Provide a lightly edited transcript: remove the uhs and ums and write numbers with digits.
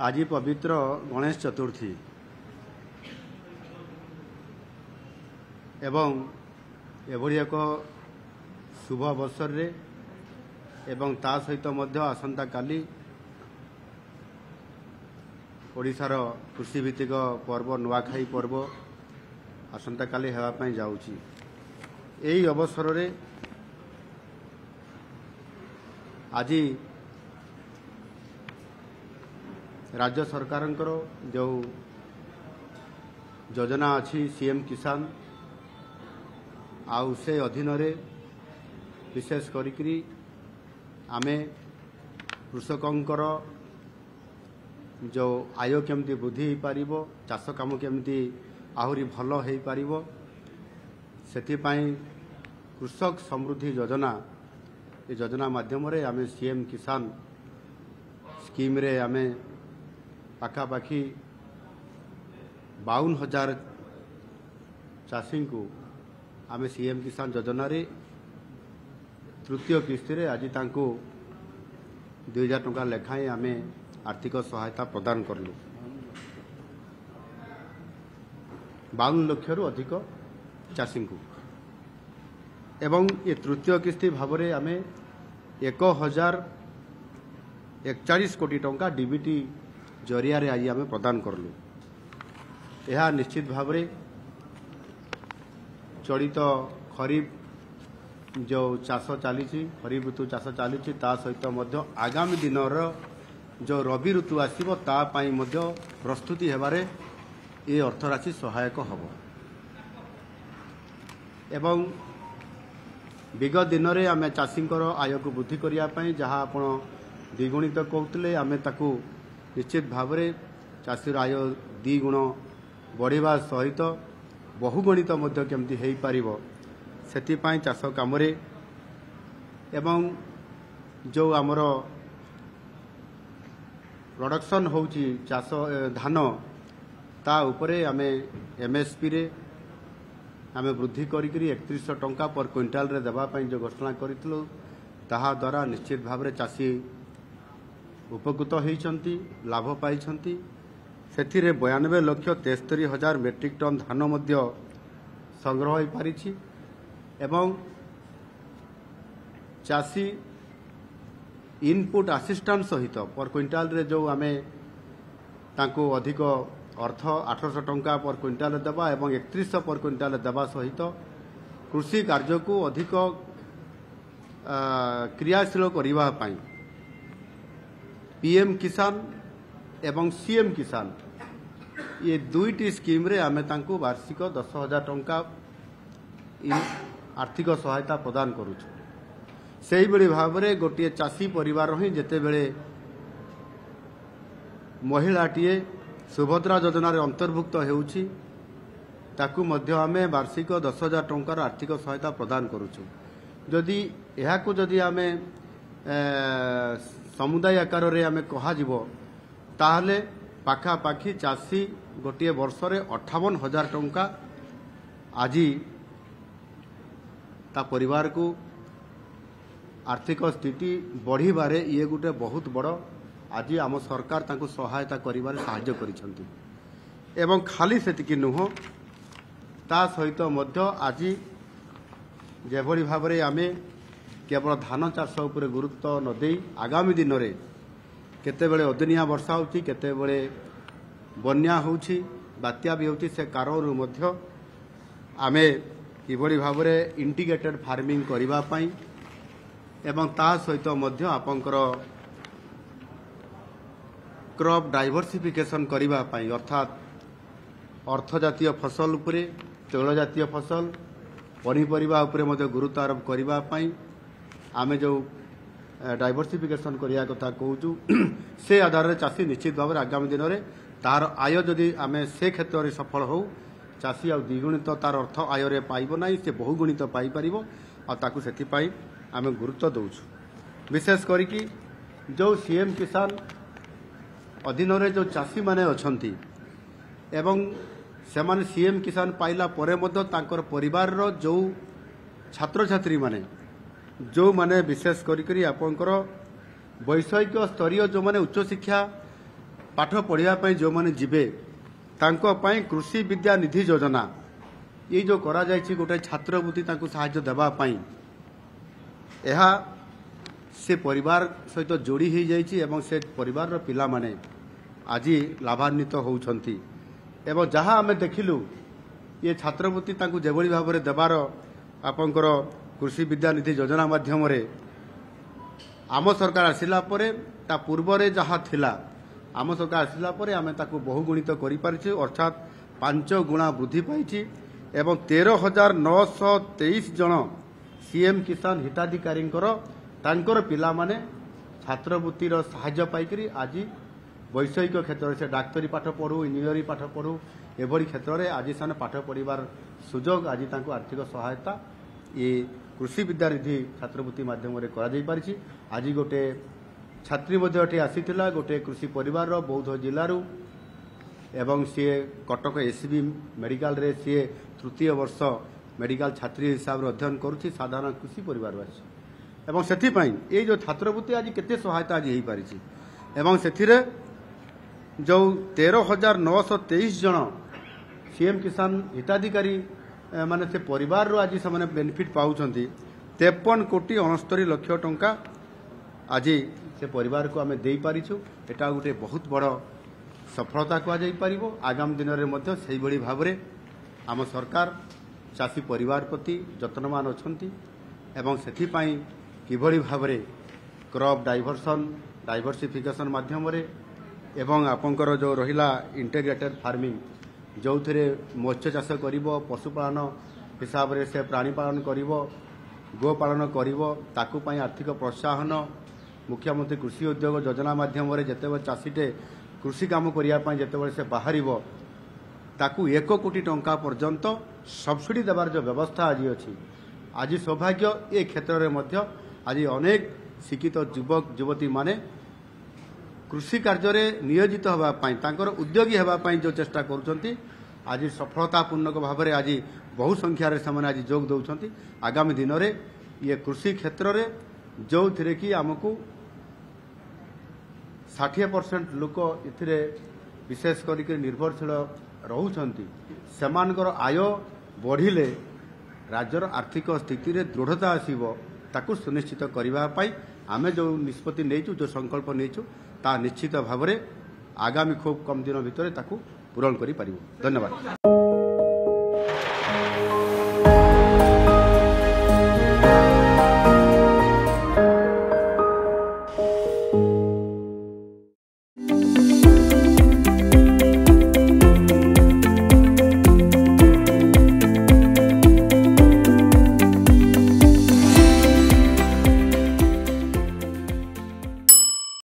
आज पवित्र गणेश चतुर्थी एवं एभली एक शुभ अवसर रे एवं ता सहित मध्य आसंता काली ओडिशार कृषिभित्तिक पर्व नुआखाई पर्व आसंता काली हेबा पई जाउची। एही अवसर रे आज राज्य सरकार जो योजना अच्छी सीएम किसान आउ से अधीन रे विशेष करी आमे कृषकंकर जो आय केमती वृद्धि हो पारिबो, चाष काम केमती आहुरी भल हो पारिबो, सेथिपाई कृषक समृद्धि योजना ये योजना माध्यम रे आमे सीएम किसान स्कीम रे आमे पाखापाखि 52,000 चाषी को आमे सीएम किसान योजना रे तृतीय किस्ती रे आज तांको 2,000 टंका लेखाएं आमे आर्थिक सहायता प्रदान करलु। 52 लाख रु अधिक चाषी को एवं ये तृतीय किस्ती भाव रे आमे 1,041 कोटी टंका डीबीटी जरिया रे आज आमे प्रदान करलु। यह निश्चित भाव रे चलित खरीफ जो चाष चली खरीफ ऋतु चाष चली ता सहित मध्य आगामी दिन जो रबी ऋतु आसीबो ता पाई मध्य प्रस्तुति हेबारे ये अर्थराशि सहायक हबो एवं विगत दिन में आम चाषी आय को वृद्धि करने जहाँ आप द्विगुणित कहते आम ताकू निश्चित भाव में चाषीर आय द्विगुण बढ़िया सहित बहुगुणित केमती हो पारिबो सेथिपाई चाष काम एवं जो आमर प्रोडक्शन होउची चाष धान ता उपरे आमे एमएसपी रे आमे वृद्धि करी 3100 टंका पर क्विंटाल रे देबा पई जो घोषणा करितलो ताहा द्वारा निश्चित भाव रे चाषी उपकृत होइछंती, लाभ पाइछंती। सेथिरे 92,73,000 मेट्रिक टन धान मध्य संग्रह हो पारिछि एवं चाषी इनपुट असिस्टेंट सहित पर क्विंटाल रे जो आमे तांको अधिक अर्थ 800 टंका पर क्विंटाल देवा एवं 3100 पर क्विंटाल देवा सहित कृषि कार्य को अधिक क्रियाशील करबा पई पीएम किसान एवं सीएम किसान ये दुईटी स्कीम रे आमे तांको वार्षिक 10,000 टंका आर्थिक सहायता प्रदान करूछु। सेही बेले भाव रे गोटे चाषी परिवार ही जेते बेले महिलाटीए सुभद्रा योजना रे अंतर्भुक्त हेउछि ताकू मध्य आमे वार्षिक 10,000 टंकार आर्थिक सहायता प्रदान करूछु। जदि एहाकू जदि आमे समुदाय आकार रे आमे कहा जिवो ताहले पाखापाखि चाषी गोटे वर्ष रे 58,000 टंका आजी ता परिवार को आर्थिक स्थिति बढ़िबारे ये गोटे बहुत बड़ आज आम सरकार तांको सहायता करिबार साहाय्य करिसंती एवं खाली सेतिकी नुह ता सहित मध्य आज जेभली भाव रे आमे केवल धान चाष उपर गुरुत्व न देई आगामी दिन रे केतेबेले अदिनिया वर्षा होउची, केतेबेले बन्या होउची, बात्या भी होउची, से कारणरू मध्य आमे किभली भाव रे इंटीग्रेटेड फार्मिंग करिबा पई एवं ता सहित मध्य आपनकर क्रॉप डाइवर्सिफिकेशन करिबा पई अर्थात अर्थ जातीय फसल उपरे तैल जातीय फसल पनीपरिबा उपरे मध्य गुरुत्व आरोप करिबा पई आमे जो डाइवर्सिफिकेशन करिया कथा कहूचु से आधार रे चाषी निश्चित भाव में आगामी दिन में तार आय जदि आमे से क्षेत्र में सफल हो चाषी आ द्विगुणित तार अर्थ आय रे पाइबो नाही से बहुगुणित पाई परिबो आ ताकू सेथिपाई आमे गुरुत्व दउछु। विशेष करिकी जो सीएम किसान अधीन रे जो चाषी माने अछंती एवं से माने सीएम किसान पाइला परे मध्य तांकर परिवार रो जो छात्र छात्री माने जो माने विशेष करी आपनकर वैषयिक स्तरीय जो माने उच्च शिक्षा पाठ पढ़ापी जो मैंने जीवे कृषि विद्या निधि योजना ये जो करा जायछि गोटे छात्रवृत्ति साहाय्य देवाई यह से परिवार सहित जोड़ी हो जाइछि एवं से परिवार पिला माने आज लाभान्वित होउछंती एवं जहाँ आम देखिलु ये छात्रवृत्ति जेभली भाव में देवार आपंकर कृषि विद्या निधि योजना माध्यम आम सरकार आसिला परे ता पूर्व रे जहाँ थिला आम सरकार आसिला परे आमे ताकू बहुगुणित करि पारिछु अर्थात 5 गुणा वृद्धि पाइछि एवं 13,923 जन सीएम किसान हिताधिकारी तांकर पिला माने छात्रवृत्तिर साहाय्य पाइकरी आज वैषयिक क्षेत्र से डाक्तरी पाठ पढ़ू इंजीनियरिंग पाठ पढ़ू एभली क्षेत्र में आज से पाठ पढ़ार सुजोग आज आर्थिक सहायता ये कृषि विद्यानिधि छात्रवृत्ति माध्यम कर आज गोटे छात्री आसीथिला गोटे कृषि परिवार बौद्ध जिलूर एवं सी कटक एसबी मेडिकल रे सी तृतीय वर्ष मेडिकल छात्री हिसाब से अध्ययन करुच्ची साधारण कृषि परिवार आसी एवं से ये जो छात्रवृत्ति आज केते सहायता आज हो पारी एवं से जो 13,923 जन सीएम किसान हिताधिकारी माने से परिवार आज से बेनिफिट पाउछंती 53,69,00,000 टंका आज से परिवार को आम दे पारिछु एटा गोटे बहुत बड़ सफलता कहुपर आगामी दिन में भाव में आम सरकार चाषी परिवार प्रति जत्नवान अछंती एवं सेथिपाई किभली भाव में क्रॉप डाइवर्सिफिकेशन माध्यम एवं आपंकर जो रहिला इंटीग्रेटेड फार्मिंग जो थे मत्स्य चाष कर पशुपालन हिसाब से प्राणी पालन कर गोपालन कर आर्थिक प्रोत्साहन मुख्यमंत्री कृषि उद्योग योजना माध्यम जिते चाषीटे कृषि काम करने जिते से बाहर ताकू 1 कोटी टंका पर्यंत सब्सिडी देवार जो व्यवस्था आज अच्छी आज सौभाग्य ए क्षेत्र में आज अनेक शिक्षित युवक युवती माने कृषि कार्य नियोजित होगापाई उद्योगी होगापाई जो चेष्टा करुँच आज सफलतापूर्णक भाव में आज बहु संख्यार से आज जोग दौरान आगामी दिन में ये कृषि क्षेत्र में जो थे कि आमको 60% लोक इथिरे विशेष करके निर्भरशील रोचंती सेमानकर आय बढ़िले राज्यर आर्थिक स्थिति रे दृढ़ता आसीबो ताकू सुनिश्चित करने आमे जो निष्पत्ति नेचु जो संकल्प नेचु ता निश्चित भाव में आगामी खूब कम दिन भितर ताकू पूरण करि पारिबो। धन्यवाद।